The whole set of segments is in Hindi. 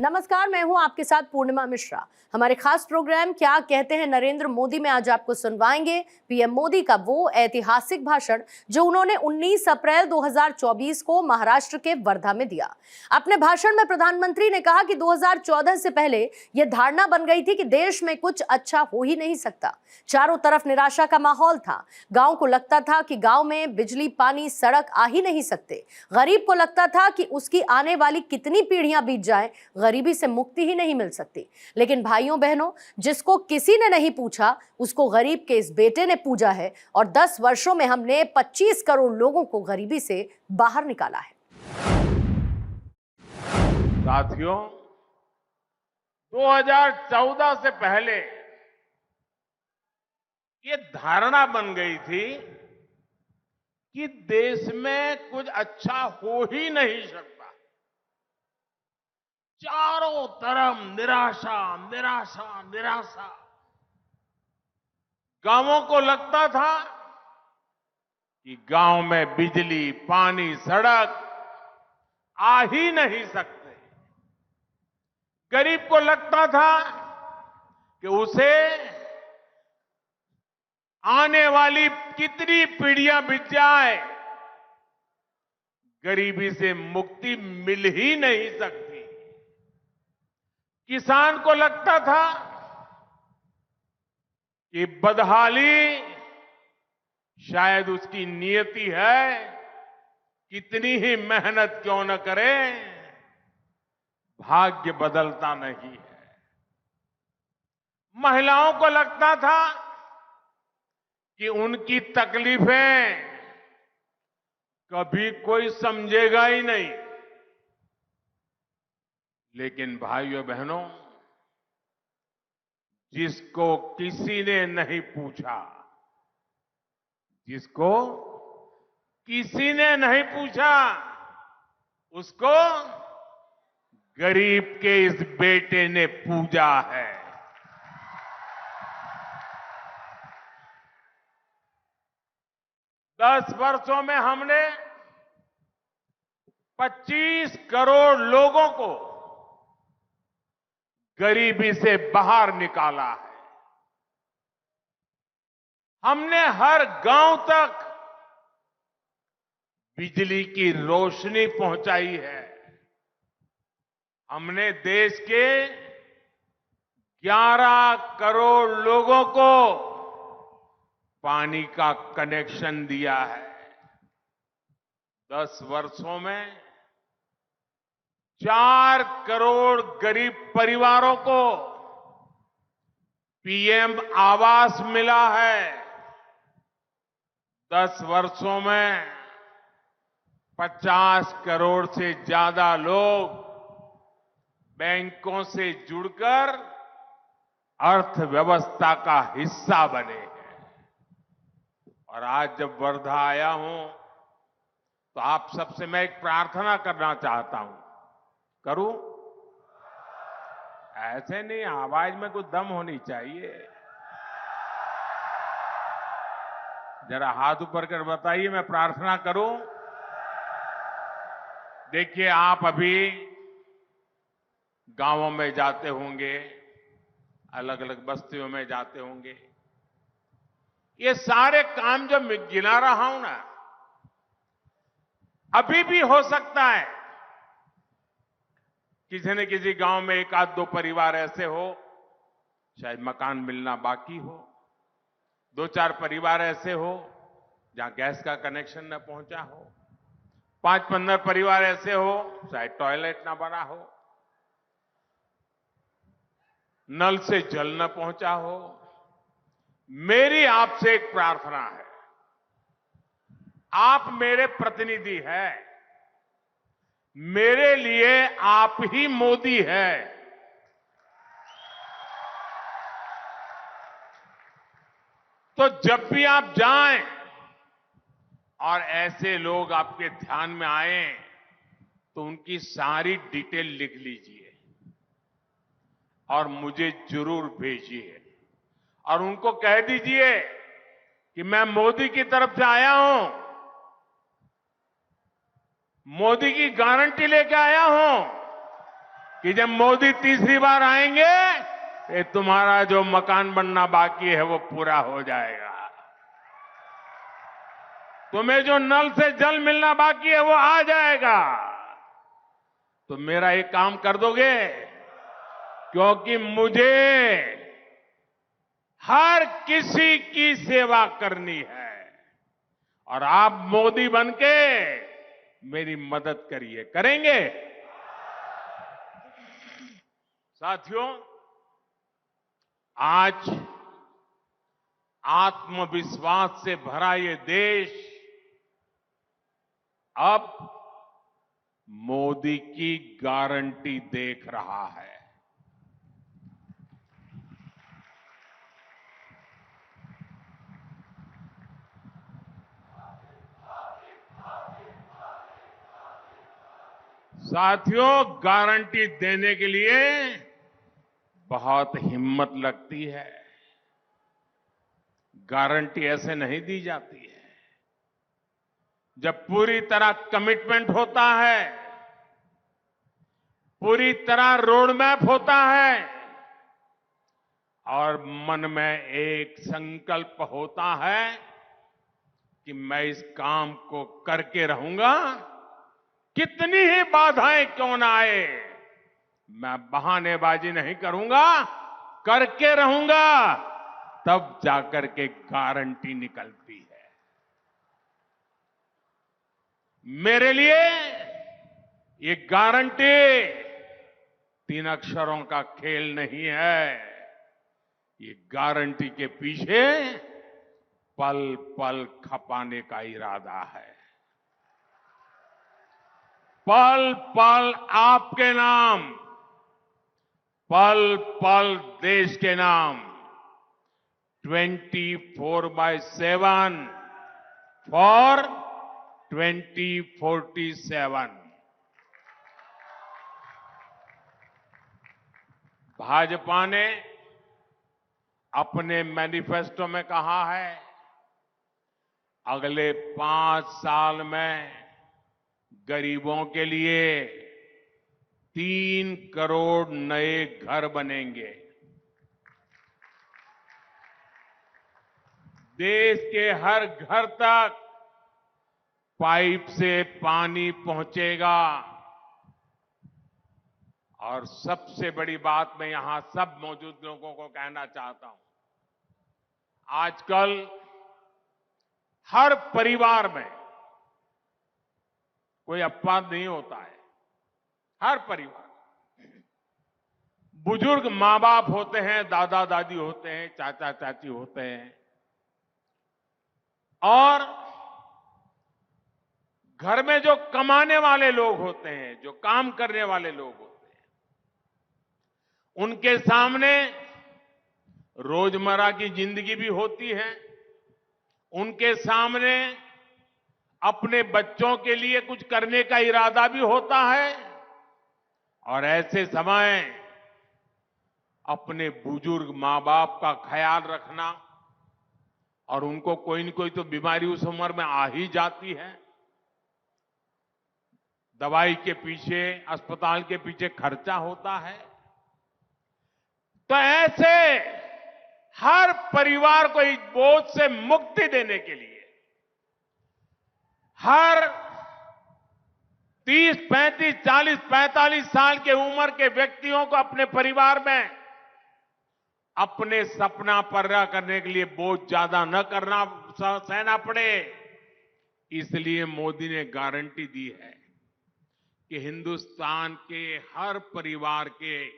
नमस्कार, मैं हूं आपके साथ पूर्णिमा मिश्रा। हमारे खास प्रोग्राम क्या कहते हैं नरेंद्र मोदी में आज आपको सुनवाएंगे पीएम मोदी का वो ऐतिहासिक भाषण जो उन्होंने 19 अप्रैल 2024 को महाराष्ट्र के वर्धा में दिया। अपने भाषण में प्रधानमंत्री ने कहा कि 2014 से पहले यह धारणा बन गई थी कि देश में कुछ अच्छा हो ही नहीं सकता। चारों तरफ निराशा का माहौल था। गांव को लगता था कि गांव में बिजली, पानी, सड़क आ ही नहीं सकते। गरीब को लगता था कि उसकी आने वाली कितनी पीढ़ियां बीत जाए, गरीबी से मुक्ति ही नहीं मिल सकती। लेकिन भाइयों बहनों, जिसको किसी ने नहीं पूछा उसको गरीब के इस बेटे ने पूजा है और 10 वर्षों में हमने 25 करोड़ लोगों को गरीबी से बाहर निकाला है। साथियों, 2014 से पहले ये धारणा बन गई थी कि देश में कुछ अच्छा हो ही नहीं सकता। चारों तरफ निराशा, निराशा, निराशा। गांवों को लगता था कि गांव में बिजली, पानी, सड़क आ ही नहीं सकते। गरीब को लगता था कि उसे आने वाली कितनी पीढ़ियां बीत जाए, गरीबी से मुक्ति मिल ही नहीं सकती। किसान को लगता था कि बदहाली शायद उसकी नियति है, कितनी ही मेहनत क्यों न करे, भाग्य बदलता नहीं है। महिलाओं को लगता था कि उनकी तकलीफें कभी कोई समझेगा ही नहीं। लेकिन भाइयों बहनों, जिसको किसी ने नहीं पूछा, जिसको किसी ने नहीं पूछा, उसको गरीब के इस बेटे ने पूजा है। दस वर्षों में हमने 25 करोड़ लोगों को गरीबी से बाहर निकाला है। हमने हर गांव तक बिजली की रोशनी पहुंचाई है। हमने देश के 11 करोड़ लोगों को पानी का कनेक्शन दिया है। 10 वर्षों में 4 करोड़ गरीब परिवारों को पीएम आवास मिला है। 10 वर्षों में 50 करोड़ से ज्यादा लोग बैंकों से जुड़कर अर्थव्यवस्था का हिस्सा बने हैं। और आज जब वर्धा आया हूं तो आप सबसे मैं एक प्रार्थना करना चाहता हूं। करूं? ऐसे नहीं, आवाज में कुछ दम होनी चाहिए। जरा हाथ ऊपर कर बताइए, मैं प्रार्थना करूं। देखिए, आप अभी गांवों में जाते होंगे, अलग अलग बस्तियों में जाते होंगे। ये सारे काम जो मैं गिना रहा हूं ना, अभी भी हो सकता है किसी न किसी गांव में एक आध दो परिवार ऐसे हो, शायद मकान मिलना बाकी हो। 2-4 परिवार ऐसे हो जहां गैस का कनेक्शन न पहुंचा हो। 5-15 परिवार ऐसे हो शायद टॉयलेट ना बना हो, नल से जल न पहुंचा हो। मेरी आपसे एक प्रार्थना है, आप मेरे प्रतिनिधि हैं, मेरे लिए आप ही मोदी है। तो जब भी आप जाएं और ऐसे लोग आपके ध्यान में आए तो उनकी सारी डिटेल लिख लीजिए और मुझे जरूर भेजिए और उनको कह दीजिए कि मैं मोदी की तरफ से आया हूं, मोदी की गारंटी लेके आया हूं कि जब मोदी तीसरी बार आएंगे ये तुम्हारा जो मकान बनना बाकी है वो पूरा हो जाएगा, तुम्हें जो नल से जल मिलना बाकी है वो आ जाएगा। तो मेरा एक काम कर दोगे, क्योंकि मुझे हर किसी की सेवा करनी है और आप मोदी बनके मेरी मदद करिए, करेंगे? साथियों, आज आत्मविश्वास से भरा ये देश अब मोदी की गारंटी देख रहा है। साथियों, गारंटी देने के लिए बहुत हिम्मत लगती है। गारंटी ऐसे नहीं दी जाती है। जब पूरी तरह कमिटमेंट होता है, पूरी तरह रोड मैप होता है और मन में एक संकल्प होता है कि मैं इस काम को करके रहूंगा, कितनी ही बाधाएं क्यों ना आए, मैं बहानेबाजी नहीं करूंगा, करके रहूंगा, तब जाकर के गारंटी निकलती है। मेरे लिए ये गारंटी 3 अक्षरों का खेल नहीं है। ये गारंटी के पीछे पल पल खपाने का इरादा है। पल पल आपके नाम, पल पल देश के नाम, 24/7 फॉर 2047। भाजपा ने अपने मैनिफेस्टो में कहा है, अगले 5 साल में गरीबों के लिए 3 करोड़ नए घर बनेंगे। देश के हर घर तक पाइप से पानी पहुंचेगा। और सबसे बड़ी बात मैं यहां सब मौजूद लोगों को कहना चाहता हूं, आजकल हर परिवार में कोई अपवाद नहीं होता है। हर परिवार, बुजुर्ग मां बाप होते हैं, दादा दादी होते हैं, चाचा चाची होते हैं, और घर में जो कमाने वाले लोग होते हैं, जो काम करने वाले लोग होते हैं, उनके सामने रोजमर्रा की जिंदगी भी होती है। उनके सामने अपने बच्चों के लिए कुछ करने का इरादा भी होता है। और ऐसे समय अपने बुजुर्ग मां बाप का ख्याल रखना, और उनको कोई न कोई तो बीमारी उस उम्र में आ ही जाती है। दवाई के पीछे, अस्पताल के पीछे खर्चा होता है। तो ऐसे हर परिवार को इस बोझ से मुक्ति देने के लिए हर 30, 35, 40, 45 साल के उम्र के व्यक्तियों को अपने परिवार में अपने सपना पूरा करने के लिए बोझ ज्यादा न करना सहना पड़े, इसलिए मोदी ने गारंटी दी है कि हिंदुस्तान के हर परिवार के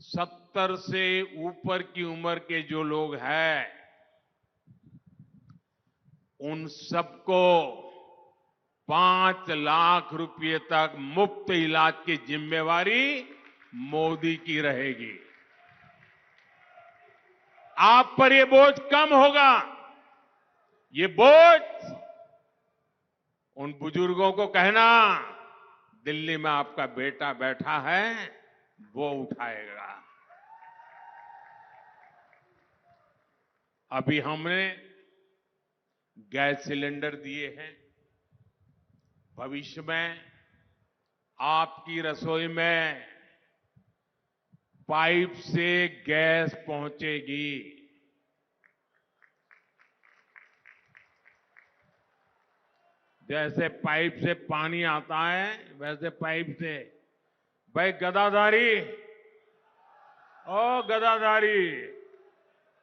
70 से ऊपर की उम्र के जो लोग हैं, उन सबको 5 लाख रुपए तक मुफ्त इलाज की जिम्मेवारी मोदी की रहेगी। आप पर ये बोझ कम होगा। ये बोझ उन बुजुर्गों को कहना, दिल्ली में आपका बेटा बैठा है, वो उठाएगा। अभी हमने गैस सिलेंडर दिए हैं। भविष्य में आपकी रसोई में पाइप से गैस पहुंचेगी। जैसे पाइप से पानी आता है, वैसे पाइप से। भाई गदाधारी, ओ गदाधारी,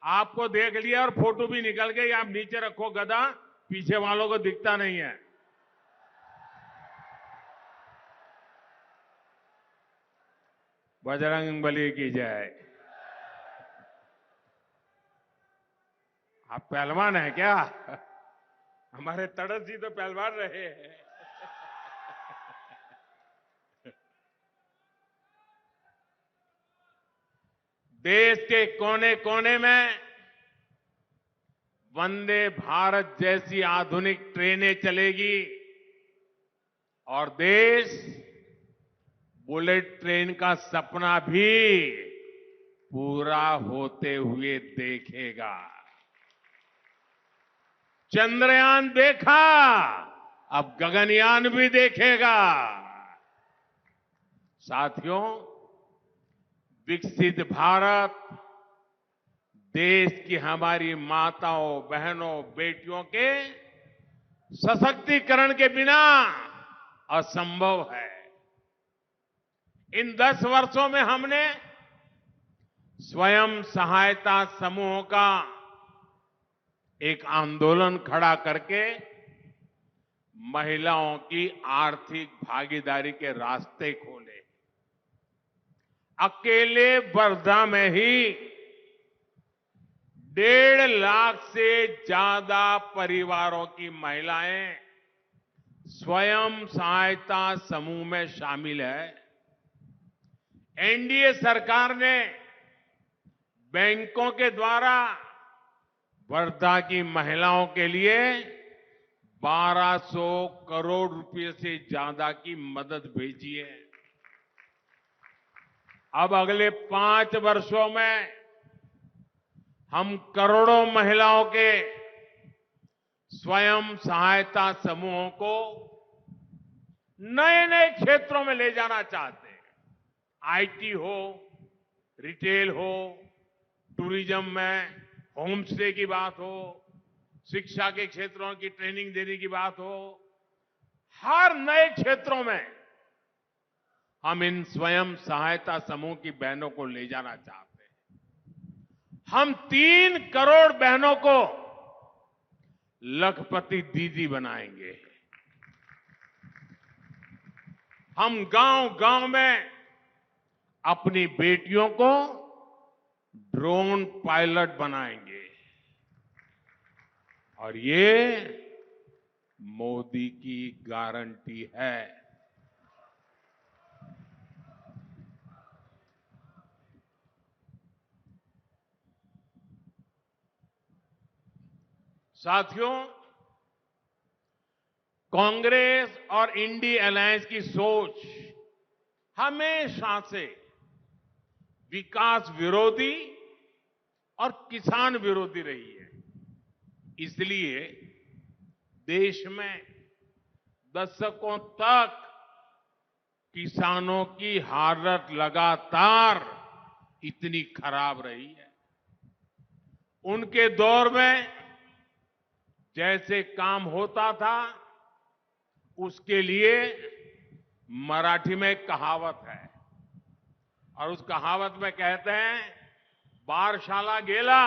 आपको देख लिया और फोटो भी निकल गई। आप नीचे रखो गदा, पीछे वालों को दिखता नहीं है। बजरंग बली की जय। आप पहलवान हैं क्या? हमारे तड़स जी तो पहलवान रहे हैं। देश के कोने कोने में वंदे भारत जैसी आधुनिक ट्रेनें चलेगी और देश बुलेट ट्रेन का सपना भी पूरा होते हुए देखेगा। चंद्रयान देखा, अब गगनयान भी देखेगा। साथियों, विकसित भारत देश की हमारी माताओं, बहनों, बेटियों के सशक्तिकरण के बिना असंभव है। इन 10 वर्षों में हमने स्वयं सहायता समूहों का एक आंदोलन खड़ा करके महिलाओं की आर्थिक भागीदारी के रास्ते खोले। अकेले वर्धा में ही 1.5 लाख से ज्यादा परिवारों की महिलाएं स्वयं सहायता समूह में शामिल है। एनडीए सरकार ने बैंकों के द्वारा वर्धा की महिलाओं के लिए 1200 करोड़ रुपए से ज्यादा की मदद भेजी है। अब अगले 5 वर्षों में हम करोड़ों महिलाओं के स्वयं सहायता समूहों को नए नए क्षेत्रों में ले जाना चाहते हैं। आईटी हो, रिटेल हो, टूरिज्म में होम स्टे की बात हो, शिक्षा के क्षेत्रों की ट्रेनिंग देने की बात हो, हर नए क्षेत्रों में हम इन स्वयं सहायता समूह की बहनों को ले जाना चाहते हैं। हम 3 करोड़ बहनों को लखपति दीदी बनाएंगे। हम गांव-गांव में अपनी बेटियों को ड्रोन पायलट बनाएंगे और ये मोदी की गारंटी है। साथियों, कांग्रेस और इंडी अलायंस की सोच हमेशा से विकास विरोधी और किसान विरोधी रही है। इसलिए देश में दशकों तक किसानों की हालत लगातार इतनी खराब रही है। उनके दौर में जैसे काम होता था, उसके लिए मराठी में एक कहावत है और उस कहावत में कहते हैं, बारशाला गेला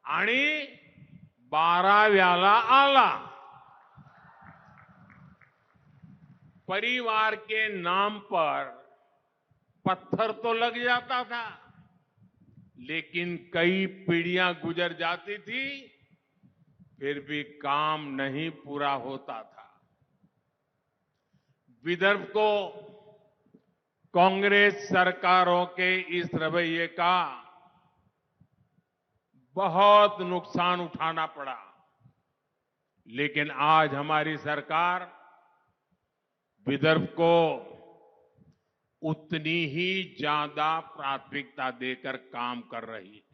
आणि 12व्याला आला। परिवार के नाम पर पत्थर तो लग जाता था, लेकिन कई पीढ़ियां गुजर जाती थी, फिर भी काम नहीं पूरा होता था। विदर्भ को कांग्रेस सरकारों के इस रवैये का बहुत नुकसान उठाना पड़ा, लेकिन आज हमारी सरकार विदर्भ को उतनी ही ज्यादा प्राथमिकता देकर काम कर रही है।